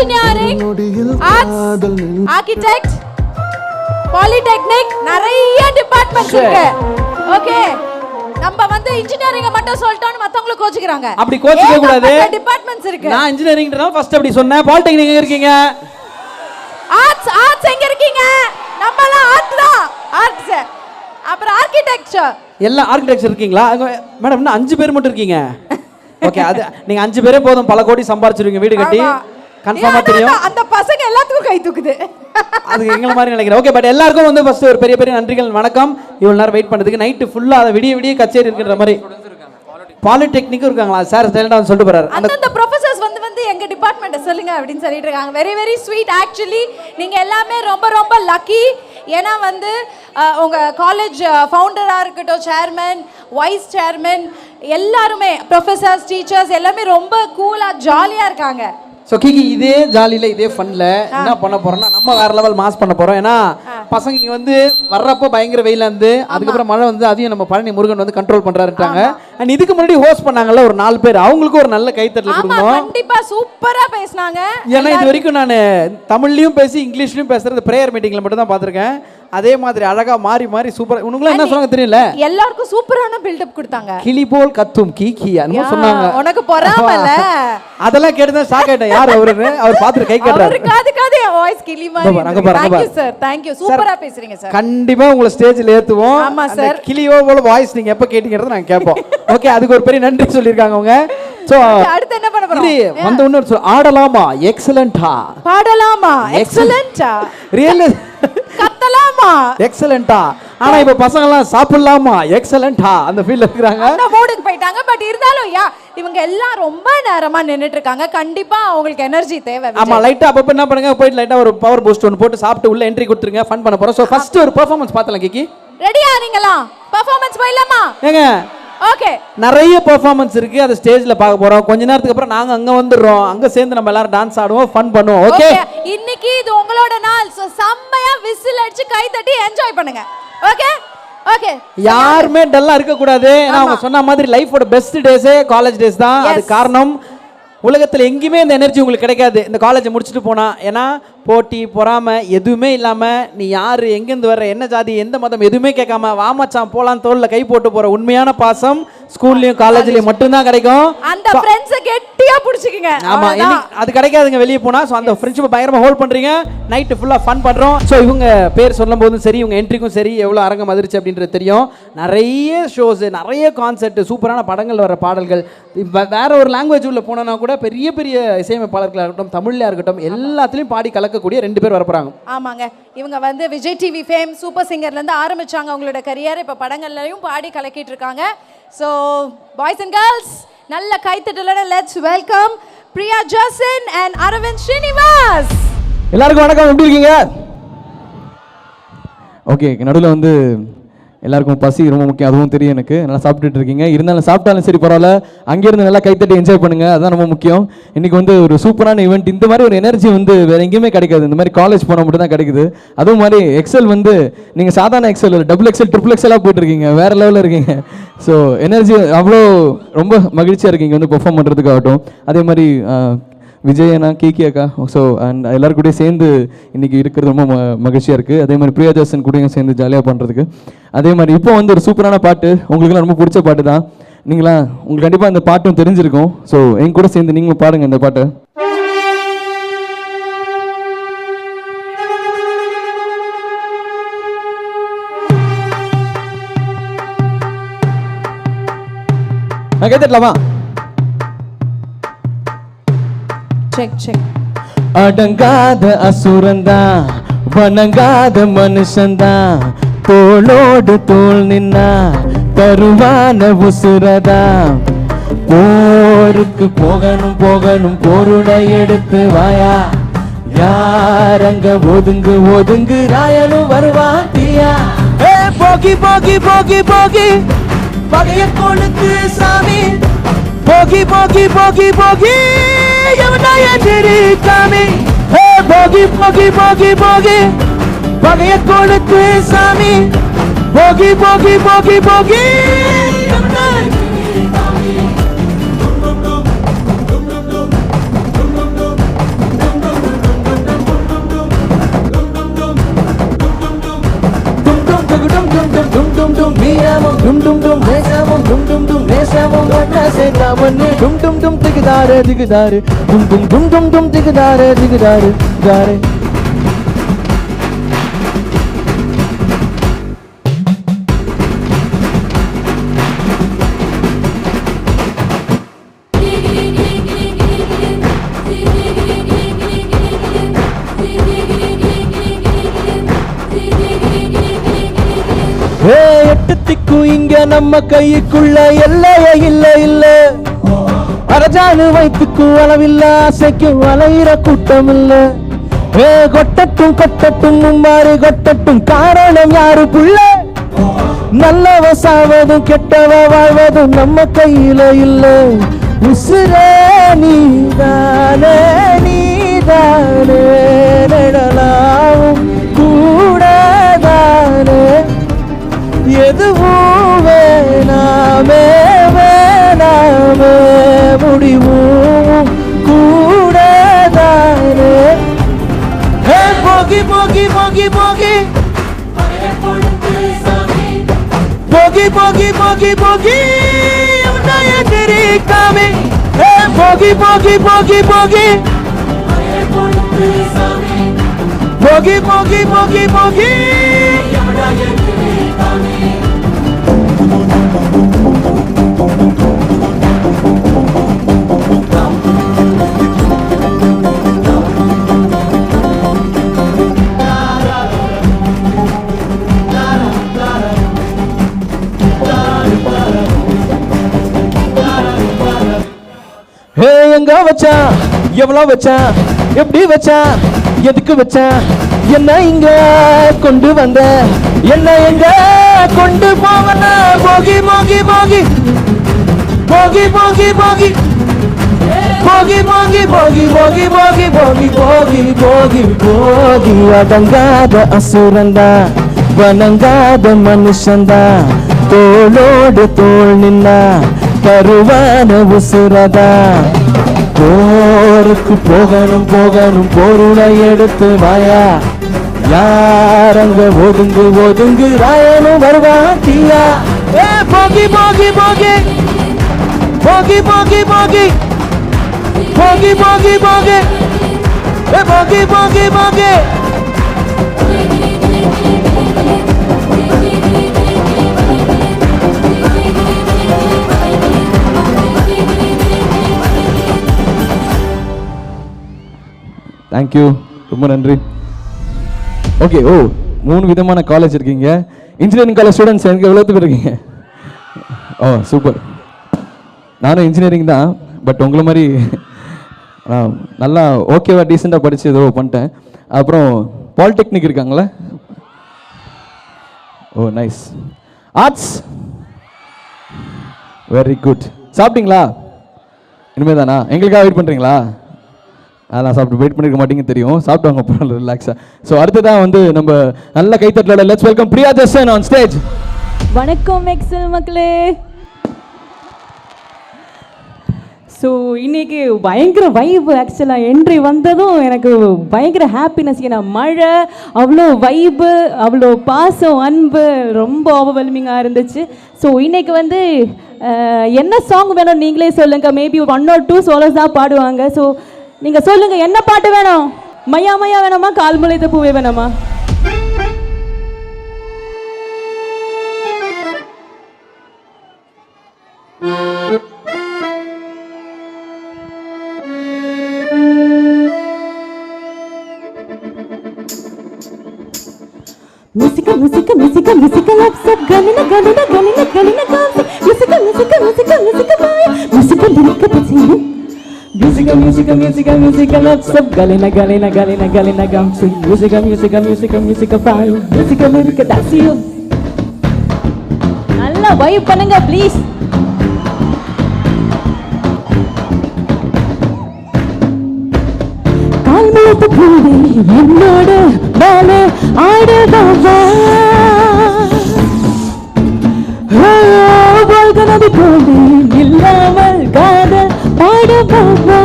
Engineering, arts, architect, polytechnic, நிறைய departments இருக்கு. Okay, நம்ம வந்து இன்ஜினியரிங் மட்டும் சொல்லிட்டோம்னு மத்தவங்க கோச்சிக்கிறாங்க. அப்படி கோச்சிக்க கூடாது. டிபார்ட்மெண்ட்ஸ் இருக்கு. நான் இன்ஜினியரிங்ன்றதால ஃபர்ஸ்ட் அப்படி சொன்னேன். பாலிடெக்னிக் எங்க இருக்கீங்க? ஆர்ட்ஸ் எங்க இருக்கீங்க? நம்மலாம் ஆர்ட்ஸ் தான். ஆர்ட்ஸ். அப்புறம் ஆர்க்கிடெக்சர். எல்லாம் ஆர்க்கிடெக்சர் இருக்கீங்களா? மேடம் இன்னும் 5 பேர் மட்டும் இருக்கீங்க. ஓகே, அது நீங்க 5 பேரே போதும், பல கோடி சம்பாரிச்சிருவீங்க வீடு கட்டி. கன்ஃபார்மா தெரியும். அந்த பசங்க எல்லாத்துக்கும் கை தூக்குது. அது எங்கள மாதிரி நினைக்கிறேன். ஓகே, பட் எல்லாருக்கும் வந்து ஃபர்ஸ்ட் ஒரு பெரிய பெரிய நன்றிகள், வணக்கம். இவ்வளவு நேரம் வெயிட் பண்ணதுக்கு. நைட்டு ஃபுல்லா அதை விடிய கச்சேரி இருக்குன்ற மாதிரி. பாலிடெக்னிக்கும் இருக்காங்களா சார்? ஸ்டைலண்டா வந்து சொல்லிட்டு போறாரு. அந்த ப்ரொஃபசர்ஸ் வந்து எங்க டிபார்ட்மெண்ட்டை சொல்லுங்க அப்படின்னு சொல்லிட்டு இருக்காங்க. Very very sweet. ஆக்சுவலி நீங்க எல்லாமே ரொம்ப லக்கி. ஏன்னா வந்து உங்க காலேஜ் ஃபவுண்டரா இருக்கட்டும், சேர்மன், வைஸ் சேர்மன், எல்லாருமே ப்ரொஃபசர்ஸ், டீச்சர்ஸ் எல்லாமே ரொம்ப கூலா ஜாலியா இருக்காங்க. ஸோ கிகி, இதே ஜாலியில் இதே ஃபன்ல என்ன பண்ண போறோம்னா, நம்ம வேற லெவல் மாஸ் பண்ண போறோம். ஏன்னா பசங்க இங்க வந்து வர்றப்போ பயங்கர வெயில இருந்து, அதுக்கப்புறம் மழை வந்து அதையும் நம்ம பழனி முருகன் வந்து கண்ட்ரோல் பண்றாருட்டாங்க. அண்ட் இதுக்கு முன்னாடி ஹோஸ்ட் பண்ணாங்கல்ல ஒரு 4 பேர், அவங்களுக்கு ஒரு நல்ல கைத்தட்டல் கொடுக்கணும். கண்டிப்பா சூப்பரா பேசினாங்க. ஏன்னா இது வரைக்கும் நான் தமிழ்லயும் பேசி இங்கிலீஷ்லயும் பேசுறது பிரேயர் மீட்டிங்ல மட்டும் தான் பார்த்திருக்கேன். அதே மாதிரி அழகா மாறி சூப்பரா. உனக்குலாம் என்ன சொன்னாங்க தெரியல, எல்லாருக்கும் சூப்பரான பில்டப் கொடுத்தாங்க. கிளி போல் கத்தும் கீகி என்னமோ சொன்னாங்க. உனக்கு பொறாமல அதெல்லாம் கேட்டுதான் ஷாக் ஆயிட்டேன். யார் அவருன்னு அவர் பார்த்து கை கட்டுறாரு. காது வாய்ஸ் கிளி மாதிரி. Thank you sir, thank you. சூப்பரா பேசுறீங்க சார். கண்டிப்பா உங்களை ஸ்டேஜ்ல ஏத்துவோம். ஆமா சார். கிளியோ போல வாய்ஸ் நீங்க எப்ப கேட்டீங்கறத நாங்க கேட்போம். ஓகே, அதுக்கு ஒரு பெரிய நன்றி சொல்லிருக்காங்க அவங்க. சோ அடுத்து என்ன பண்ண போறோம்? வந்து இன்னொரு சொல், ஆடலாமா எக்ஸலென்ட்டா, பாடலாமா எக்ஸலென்ட்டா, ரியல் கத்தலாமா எக்ஸலென்ட்டா. ஆனா இப்ப பசங்க எல்லாம் சாப்பிடலாமா எக்ஸலென்ட்டா அந்த ஃபீல்ல இருக்காங்க. அந்த மோடுக்கு போயிட்டாங்க. பட் இருந்தாலும் இவங்க எல்லாம் ரொம்ப நேரமா நின்னுட்டு இருக்காங்க. கண்டிப்பா அவங்களுக்கு எனர்ஜி தேவை. ஆமா, லைட்டா அப்பப்ப என்ன பண்ணுங்க, போய் லைட்டா ஒரு பவர் பூஸ்ட் ஒன்னு போட்டு சாப்பிட்டு உள்ள என்ட்ரி கொடுத்துருங்க. ஃபன் பண்ண போறோம். சோ ஃபர்ஸ்ட் ஒரு பெர்ஃபார்மன்ஸ் பார்த்தலாம். கிகி ரெடியா நீங்களா? பெர்ஃபார்மன்ஸ் போயிடலாமா? ஏங்க ஓகே, நிறைய பெர்ஃபார்மன்ஸ் இருக்கு, அதை ஸ்டேஜ்ல பார்க்க போறோம். கொஞ்ச நேரத்துக்கு அப்புறம் நாங்க அங்க வந்துடுறோம். அங்க சேர்ந்து நம்ம எல்லாரும் டான்ஸ் ஆடுவோம், ஃபன் பண்ணுவோம். ஓகே, இன்னைக்கு இது உங்களோட நாள். சோ செம்மையா விசில் அடிச்சு கை தட்டி என்ஜாய் பண்ணுங்க. ஓகே ஓகே, யாருமே டல்லா இருக்க கூடாது. ஏன்னா அவங்க சொன்ன மாதிரி லைஃபோட பெஸ்ட் டேஸே காலேஜ் டேஸ் தான். அது காரணம், உலகத்துல எங்கேயுமே இந்த எனர்ஜி உங்களுக்கு கிடைக்காது இந்த காலேஜை முடிச்சுட்டு போனா. ஏன்னா போட்டி பொறாமை எதுவுமே இல்லாம, நீ யாரு, எங்கேருந்து வர்ற, என்ன ஜாதி, எந்த மதம் எதுவுமே கேட்காம வாமச்சான் போலாம் தோல்ல கை போட்டு போற உண்மையான பாசம் ஸ்கூல்லயும் காலேஜ்லயும் மட்டும்தான் கிடைக்கும். அந்த ஃப்ரெண்ட்ஸை கெட்டியா பிடிச்சிக்கங்க. ஆமா, அது கிடைக்காதுங்க வெளியே போனா. ஸோ அந்த ஃப்ரெண்ட்ஷிப்பை பயங்கரமா ஹோல்ட் பண்றீங்க. நைட்டு ஃபுல்லா ஃபன் பண்றோம். ஸோ இவங்க பேர் சொல்லும் போதும் சரி, இவங்க என்ட்ரிக்கும் சரி, எவ்வளவு அரங்கம் அதிர்ச்சி அப்படின்றது தெரியும். நிறைய ஷோஸ், நிறைய கான்செர்ட், சூப்பரான படங்கள் வர பாடல்கள். வேற ஒரு லாங்குவேஜ் உள்ள போனோம்னா கூட பெரிய பெரிய இசையமைப்பாளர்களாக இருக்கட்டும், தமிழ்ல இருக்கட்டும், எல்லாத்துலயும் பாடி கலக்கக்கூடிய 2 பேர் வரப்போறாங்க. ஆமாங்க, இவங்க வந்து விஜய் டிவி ஃபேம் சூப்பர் சிங்கர்ல இருந்து ஆரம்பிச்சாங்க அவங்களோட கரியர். இப்ப படங்கள்லயும் பாடி கலக்கிட்டு இருக்காங்க. ஸோ பாய்ஸ் அண்ட் கேர்ள்ஸ், நல்ல கைத்தட்டலோட let's welcome Priya Jason and Aravind Srinivas. எல்லாருக்கும் வணக்கம். எப்படி இருக்கீங்க? ஓகே, நடுவில் வந்து எல்லாருக்கும் பசி ரொம்ப முக்கியம், அதுவும் தெரியும் எனக்கு. நல்லா சாப்பிட்டுட்டு இருக்கீங்க. இருந்தாலும் சாப்பிட்டாலும் சரி பரவாயில்ல, அங்கேருந்து நல்லா கைத்தட்டி என்ஜாய் பண்ணுங்க, அதுதான் ரொம்ப முக்கியம். இன்னைக்கு வந்து ஒரு சூப்பரான ஈவெண்ட். இந்த மாதிரி ஒரு எனர்ஜி வந்து வேற எங்கேயுமே கிடைக்காது. இந்த மாதிரி காலேஜ் போனால் மட்டும் தான் கிடைக்குது. அதுவும் மாதிரி எக்ஸல் வந்து நீங்கள் சாதாரண எக்ஸல், டபுள் எக்ஸல், ட்ரிபிள் எக்ஸலாக போயிட்டு இருக்கீங்க, வேற லெவலில் இருக்கீங்க. ஸோ எனர்ஜி அவ்வளோ ரொம்ப மகிழ்ச்சியாக இருக்கீங்க வந்து பெர்ஃபார்ம் பண்ணுறதுக்காகட்டும். அதே மாதிரி விஜய் அண்ணா, கேகே அக்கா, ஸோ அண்ட் எல்லாரும் கூட சேர்ந்து இன்றைக்கி இருக்கிறது ரொம்ப மகிழ்ச்சியாக இருக்குது. அதே மாதிரி பிரியா ஜாசன் கூடயும் சேர்ந்து ஜாலியாக பண்ணுறதுக்கு. அதே மாதிரி இப்போ வந்து ஒரு சூப்பரான பாட்டு, உங்களுக்குலாம் ரொம்ப பிடிச்ச பாட்டு தான். உங்களுக்கு கண்டிப்பாக இந்த பாட்டும் தெரிஞ்சிருக்கும். ஸோ என் கூட சேர்ந்து நீங்களும் பாடுங்க இந்த பாட்டை. நான் கேட்டுடலாமா? அடங்காத அசுரந்தா, வணங்காத மனுஷந்தா, தோளோடு தோள் நின்னா தருவான உசுரதா. போருக்கு போகணும் போகணும் பொருளை எடுத்து வாயா, யாரங்க ஒதுங்கு ஒதுங்கு ராயனும் வருவான் தீயா. போகி போகி போகி போகி பகைய கொளுத்து சாமி, போகி போகி போகி போகி போகி போகி போகி போகி பகைய கொளுத்து சாமி, போகி போகி போகி போகி. மண்ணு டும் டும் டும் திகுதாரு திகுதாரு டும் டும் டும் டும் டும் திகுதாரு திகுதாரு தாரு. எட்டு திக்கும் இங்க நம்ம கைக்குள்ள எல்லையே இல்ல இல்ல. அரஜானு வைப்புக்கும் அளவில்ல, ஆசைக்கும் அலையிற கூட்டம் இல்ல. கொட்டட்டும் கொட்டட்டும் மும்மாறு கொட்டட்டும், காரணம் யாரு புள்ள? நல்லவ சாவதும் கெட்டவ வாழ்வதும் நம்ம கையில இல்ல. உசுரே நீதானே நீதானே, நிழலாவும் கூடதானே, எதுவும் வேணாமே வேணாமே, முடிவும் கூடதானே. போகி போகி போகி போகி போகி போகி போகி போகி தெரிவிக்காமே. போகி போகி போகி போகி போகி போகி போகி போகி. எங்க வச்சான், எவ்வளவு வச்சான், எப்படி வச்சான், எதுக்கு வச்சான், என்ன இங்க கொண்டு வந்த, என்ன எங்க கொண்டு போவன. போகி போகி போகி போகி போகி போகி போகி போகி போகி போகி போகி போகி போகி போகி போகி. அடங்காத அசுரந்தா, வணங்காத மனுஷந்தா, தோளோடு தோள் நின்னா கருவான உசுரதா. போருக்கு போகணும் போகணும் பொருளை எடுத்து வாயா, யாரங்க ஒதுங்கு ஒதுங்கு ராயனும் வருவாத்தியா. போகி போகி போகி போகி போகி போகி போகி போகி போகி போகி போகி போகி. தேங்க்யூ, ரொம்ப நன்றி. ஓகே, ஓ 3 விதமான காலேஜ் இருக்கீங்க. இன்ஜினியரிங் காலேஜ் ஸ்டூடெண்ட்ஸ் எனக்கு எவ்வளோ பேர் இருக்கீங்க? ஓ சூப்பர். நானும் இன்ஜினியரிங் தான், பட் உங்களை மாதிரி நல்லா ஓகேவா டீசெண்டாக படித்து ஏதோ பண்ணிட்டேன். அப்புறம் பாலிடெக்னிக் இருக்காங்களே? ஓ நைஸ். Arts very good. சாப்பிட்டீங்களா? இனிமேல் தானா? எங்களுக்காக வெயிட் பண்ணுறீங்களா? அதெல்லாம் சாப்பிட்டு வெயிட் பண்ணிருக்க மாட்டீங்க தெரியும். சாப்பிட்டாங்க அப்புறம் ரிலாக்ஸாக. ஸோ அடுத்ததான் வந்து நம்ம நல்ல கைத்தட்டலோட let's welcome Priya Jason on stage. வணக்கம் எக்ஸல் மக்களே. ஸோ இன்னைக்கு பயங்கர வைப். ஆக்சுவலாக என்ட்ரி வந்ததும் எனக்கு பயங்கர ஹாப்பினஸ். ஏன்னா மழை, அவ்வளோ வைப்பு, அவ்வளோ பாசம், அன்பு, ரொம்ப ஓவர்வெல்மிங்காக இருந்துச்சு. ஸோ இன்னைக்கு வந்து என்ன சாங் வேணும் நீங்களே சொல்லுங்கள். மேபி 1 or 2 சோலோஸ் தான் பாடுவாங்க. ஸோ நீங்கள் சொல்லுங்கள், என்ன பாட்டு வேணும்? மையா மையா வேணுமா, கால் முளைத்த பூவே வேணுமா? Musica, musica, musica, musica, love, sab, galina, galina, galina, galina, galina, musica, musica, musica, musica, musica, lyrica, patsinu. Musica, musica, musica, musica, love, sab, galina, galina, galina, galina, gamsi. Musica, musica, musica, musica, fire. Musica, lyrica, that's you. நல்லா vibe பண்ணுங்க please. கால்மேத்து பூவே என்னோட பாலே ஆடுதவா, வாழ்கனது போலே இல்லாமல் காதல் பாடுபவா.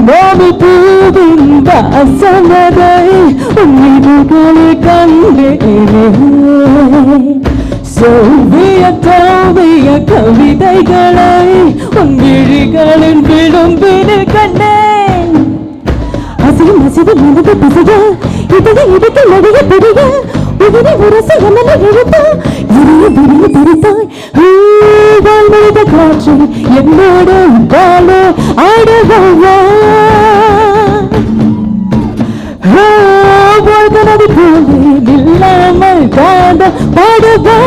Mommy பூவின் வாசமதை உன்னிடுகளை கண்டேனே. சொல்வியற்ற மனது மனது பிசைய இதனை இடத்து நடைய பெரிய உயிரை உரசி என்னை இழுத்த இறைய விரிய தெரித்தாய் வாழ்ந்த காற்று என்னோட வாழ ஆடுவா வாழ்கனது போலே நில்லாமல் காத பாடுவா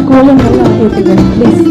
கோலம் நல்லா ஏற்றுங்க ப்ளீஸ்.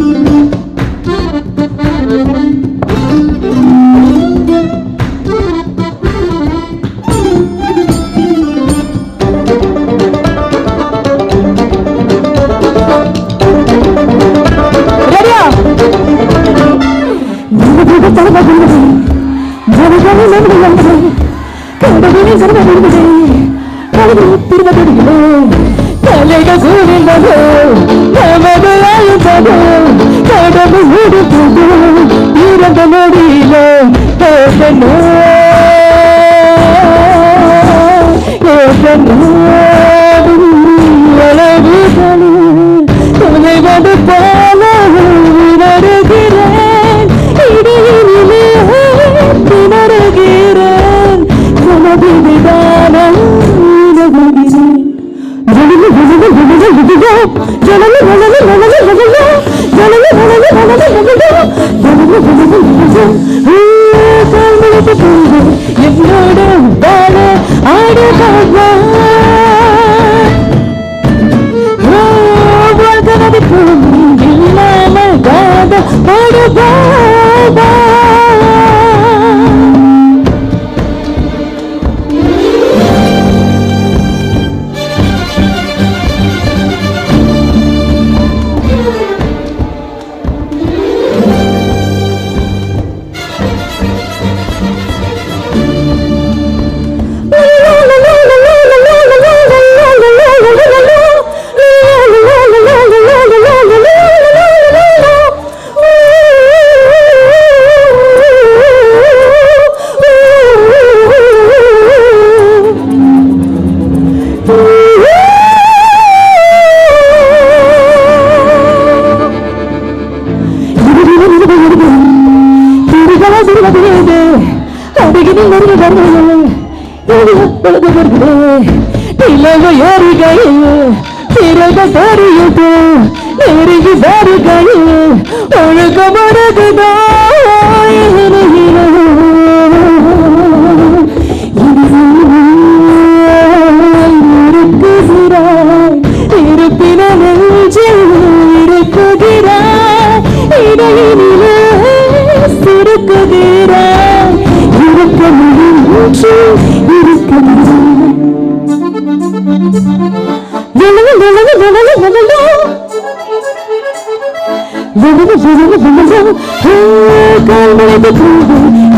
என்னோட வாழ ஆடுவா வாழ்கனது பூமி இல்லாமல் காத ஆடுவா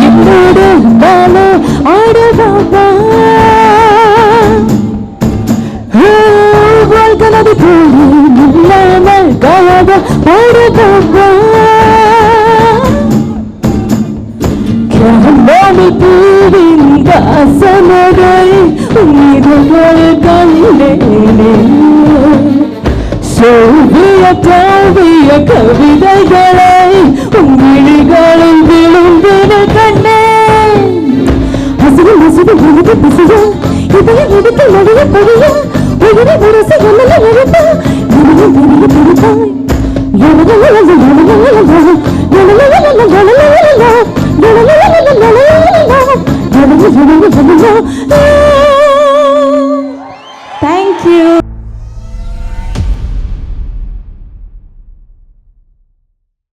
என்னோட வாழ ஆடுவா வாழ்கனது போலே இல்லாமல் காத ஆடுவா கண்மணி பூவின் வாசனதை உயிர்கள் கண்டேனே சோவிய காவிய கவிதைகளை உங்களிகளில் விழுந்தின கண்டேன் அசுரம் அசுரம் உனது பிசைய இதனை எடுத்து நடைய பொழிய உயிரை உரசி என்னை இழுத்த இறைய விரிய தெரித்தாய் Thank you.